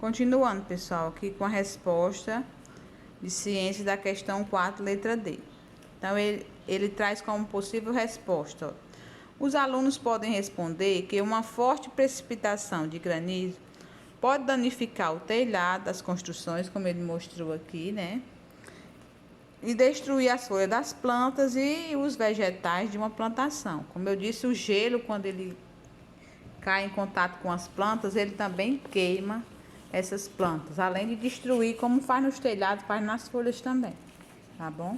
Continuando, pessoal, aqui com a resposta de ciência da questão 4, letra D. Então, ele traz como possível resposta, ó. Os alunos podem responder que uma forte precipitação de granizo pode danificar o telhado das construções, como ele mostrou aqui, né? E destruir as folhas das plantas e os vegetais de uma plantação. Como eu disse, o gelo, quando ele cai em contato com as plantas, ele também queima essas plantas, além de destruir, como faz nos telhados, faz nas folhas também, tá bom?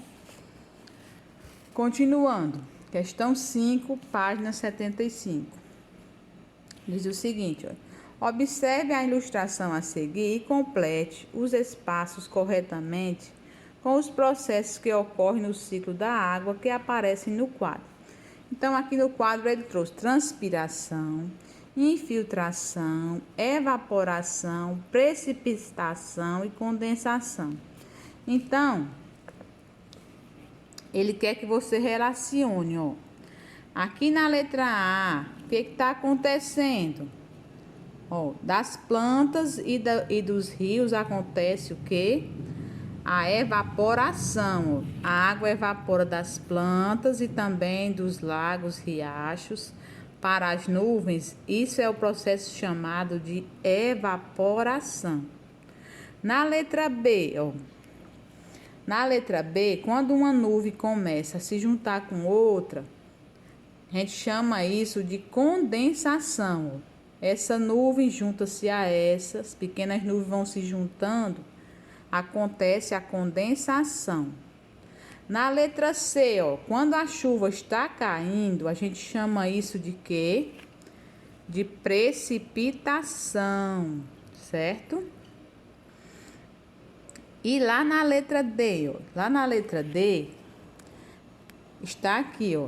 Continuando, questão 5, página 75. Diz o seguinte, ó: observe a ilustração a seguir e complete os espaços corretamente com os processos que ocorrem no ciclo da água que aparecem no quadro. Então, aqui no quadro ele trouxe transpiração, infiltração, evaporação, precipitação e condensação. Então, ele quer que você relacione, ó. Aqui na letra A, o que está acontecendo? Ó, das plantas e dos rios acontece o quê? A evaporação. Ó. A água evapora das plantas e também dos lagos, riachos, para as nuvens. Isso é o processo chamado de evaporação. Na letra B, ó. Na letra B, quando uma nuvem começa a se juntar com outra, a gente chama isso de condensação. Essa nuvem junta-se a essas, pequenas nuvens vão se juntando, acontece a condensação. Na letra C, ó, quando a chuva está caindo, a gente chama isso de quê? De precipitação, certo? E lá na letra D, ó, lá na letra D, está aqui, ó.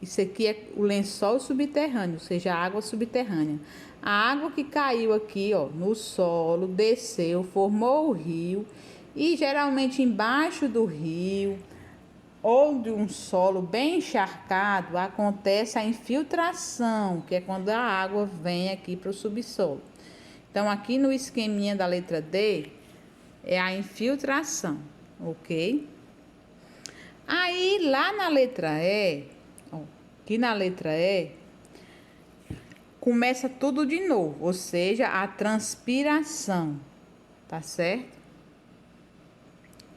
Isso aqui é o lençol subterrâneo, ou seja, a água subterrânea. A água que caiu aqui, ó, no solo, desceu, formou o rio e geralmente embaixo do rio ou de um solo bem encharcado acontece a infiltração, que é quando a água vem aqui para o subsolo. Então, aqui no esqueminha da letra D é a infiltração, ok? Aí, lá na letra E, aqui na letra E, começa tudo de novo, ou seja, a transpiração, tá certo?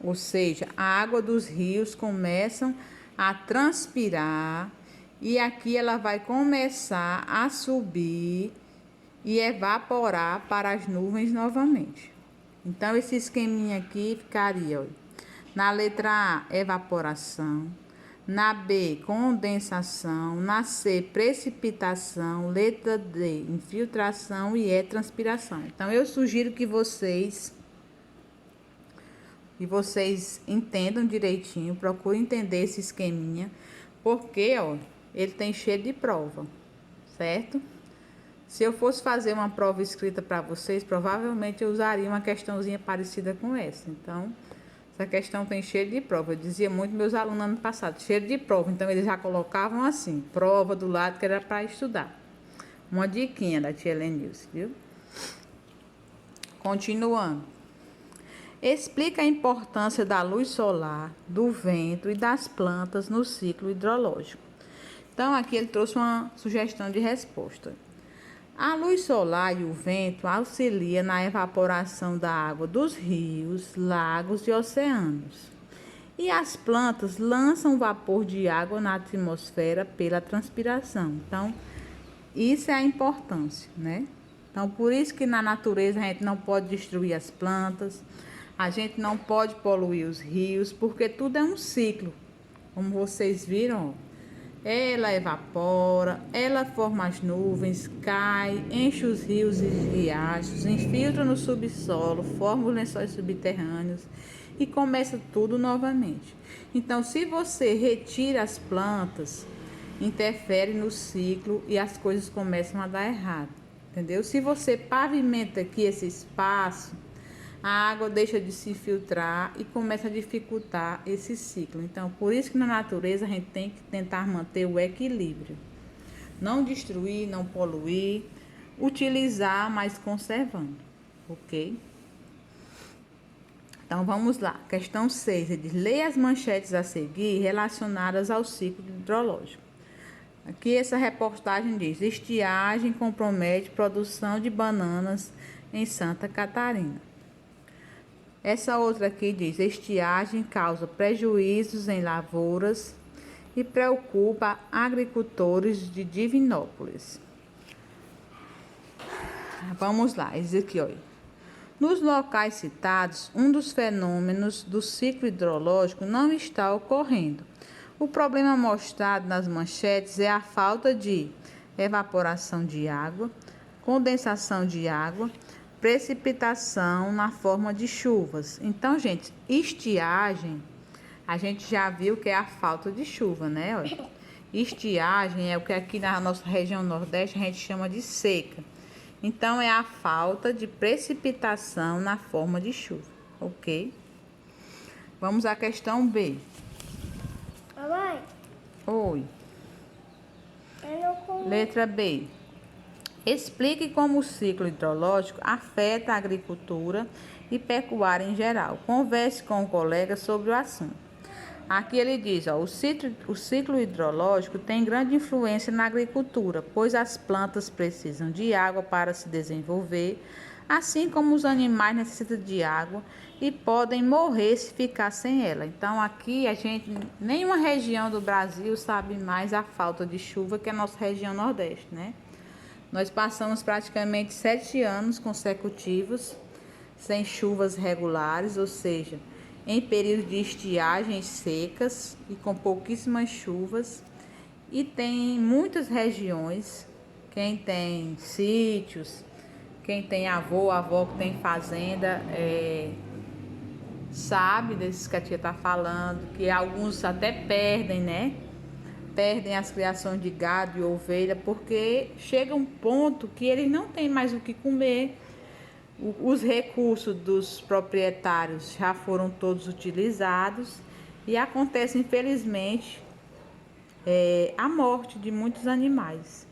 Ou seja, a água dos rios começam a transpirar e aqui ela vai começar a subir e evaporar para as nuvens novamente. Então, esse esqueminha aqui ficaria, ó, na letra A, evaporação. Na B, condensação. Na C, precipitação. Letra D, infiltração e E, transpiração. Então, eu sugiro que vocês entendam direitinho, procurem entender esse esqueminha, porque, ó, ele tem cheio de prova, certo? Se eu fosse fazer uma prova escrita para vocês, provavelmente eu usaria uma questãozinha parecida com essa. Então, essa questão tem cheio de prova. Eu dizia muito meus alunos ano passado, cheio de prova. Então, eles já colocavam assim, prova do lado que era para estudar. Uma diquinha da tia Lenilce, viu? Continuando. Explica a importância da luz solar, do vento e das plantas no ciclo hidrológico. Então, aqui ele trouxe uma sugestão de resposta. A luz solar e o vento auxiliam na evaporação da água dos rios, lagos e oceanos. E as plantas lançam vapor de água na atmosfera pela transpiração. Então, isso é a importância, né? Então, por isso que na natureza a gente não pode destruir as plantas, a gente não pode poluir os rios, porque tudo é um ciclo. Como vocês viram, ó. Ela evapora, ela forma as nuvens, cai, enche os rios e riachos, infiltra no subsolo, forma os lençóis subterrâneos e começa tudo novamente. Então, se você retira as plantas, interfere no ciclo e as coisas começam a dar errado, entendeu? Se você pavimenta aqui esse espaço, a água deixa de se filtrar e começa a dificultar esse ciclo. Então, por isso que na natureza a gente tem que tentar manter o equilíbrio. Não destruir, não poluir, utilizar, mas conservando. ok? Então, vamos lá. Questão 6, ele diz, leia as manchetes a seguir relacionadas ao ciclo hidrológico. Aqui essa reportagem diz, estiagem compromete produção de bananas em Santa Catarina. Essa outra aqui diz, estiagem causa prejuízos em lavouras e preocupa agricultores de Divinópolis. Vamos lá, diz aqui, olha. Nos locais citados, um dos fenômenos do ciclo hidrológico não está ocorrendo. O problema mostrado nas manchetes é a falta de evaporação de água, condensação de água, precipitação na forma de chuvas. Então, gente, estiagem, a gente já viu que é a falta de chuva, né? Olha, estiagem é o que aqui na nossa região nordeste a gente chama de seca. Então, é a falta de precipitação na forma de chuva, ok? Vamos à questão B. Mamãe, Oi. eu não comi. Letra B. Explique como o ciclo hidrológico afeta a agricultura e pecuária em geral. Converse com o colega sobre o assunto. Aqui ele diz, ó, o ciclo hidrológico tem grande influência na agricultura, pois as plantas precisam de água para se desenvolver, assim como os animais necessitam de água e podem morrer se ficar sem ela. Então aqui nenhuma região do Brasil sabe mais a falta de chuva que a nossa região nordeste, né? Nós passamos praticamente 7 anos consecutivos sem chuvas regulares, ou seja, em períodos de estiagens secas e com pouquíssimas chuvas. E tem muitas regiões, quem tem sítios, quem tem avó que tem fazenda, sabe desses que a tia está falando, que alguns até perdem, né? Perdem as criações de gado e ovelha, porque chega um ponto que eles não têm mais o que comer. Os recursos dos proprietários já foram todos utilizados e acontece, infelizmente, a morte de muitos animais.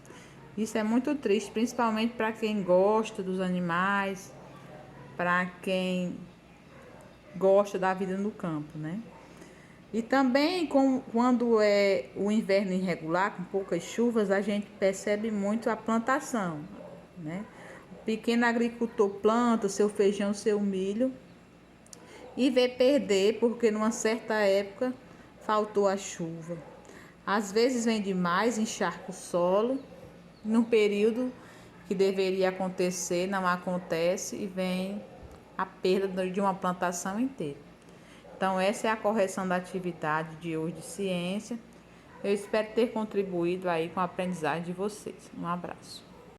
Isso é muito triste, principalmente para quem gosta dos animais, para quem gosta da vida no campo, né? E também, quando é o inverno irregular, com poucas chuvas, a gente percebe muito a plantação, né? O pequeno agricultor planta seu feijão, seu milho e vê perder porque numa certa época faltou a chuva. Às vezes vem demais, encharca o solo, num período que deveria acontecer, não acontece e vem a perda de uma plantação inteira. Então, essa é a correção da atividade de hoje de ciência. Eu espero ter contribuído aí com a aprendizagem de vocês. Um abraço.